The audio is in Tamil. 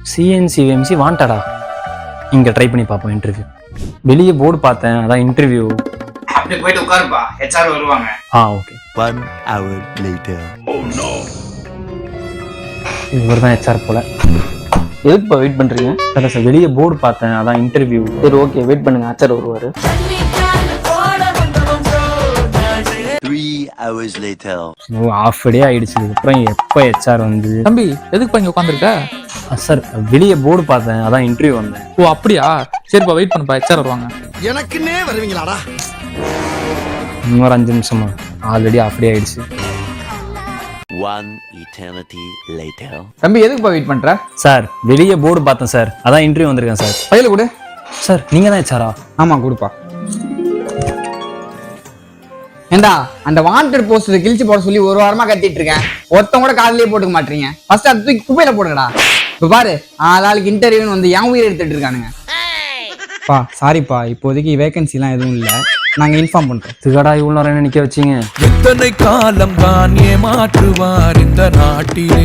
சிஎன்சிஎம்சி வாண்டடா. இங்கே ட்ரை பண்ணி பார்ப்போம் இன்டர்வியூ. வெளியே போர்டு பார்த்தேன், அதான் இன்டர்வியூ. அப்படி போயிட்டு உட்காருப்பா, ஹெச்ஆர் வருவாங்க. ஓகே. 1 hour later. இவர் தான் ஹெச்ஆர் போல. எதுக்குப்பா வெயிட் பண்றீங்க? சார் வெளியே போர்டு பார்த்தேன், அதான் இன்டர்வியூ. சரி ஓகே, வெயிட் பண்ணுங்க, ஹெச்ஆர் வருவாரு. 3 hours later. ஆஃப் டே ஆயிடுச்சு. அப்புறம் எப்போ ஹெச்ஆர் வந்து? தம்பி எதுக்குப்பா இங்க உட்காந்துருக்க? சார் வெளியே போர்டு பார்த்தேன், அதான் இன்டர்வியூ வந்தேன். ஓ அப்படியா, சரிப்பா வெயிட் பண்ணுப்பா, ஹெச்ஆர் வருவாங்க. எனக்குன்னே வருவீங்களாடா? இன்னொரு 5 நிமிஷமா, ஆல்ரெடி ஆஃப் டே ஆயிடுச்சு. 1 eternity later. தம்பி எதுக்குப்பா வெயிட் பண்ற? சார் வெளியே போர்டு பார்த்தேன் சார், அதான் இன்டர்வியூ வந்திருக்கேன் சார். ஃபைல கொடு. சார் நீங்கள் தான் ஹெச்ஆரா? ஆமா கொடுப்பா. ஏண்டா அந்த வாண்டட் போஸ்டர் கிழிச்சு போட சொல்லி ஒரு வாரமா கத்திட்டு இருக்கேன், ஒருத்தன் கூட காலையிலேயே போட்டுக்க மாட்டீங்க. ஃபர்ஸ்ட் அது தூக்கி குப்பையில போடுங்கடா. இப்ப பாரு, ஆளுக்கு இன்டர்வியூன்னு வந்து என் உயிர் எடுத்துட்டு இருக்கானுங்க. பா சாரிப்பா, இப்போதைக்கு வேகன்சிலாம் எதுவும் இல்லை, நாங்க இன்ஃபார்ம் பண்றோம். இதுக்கடா இவ்வளோ நேரம் நிற்க வச்சிங்க? எத்தனை காலம் தான் ஏமாற்றுவார் இந்த நாட்டிலே.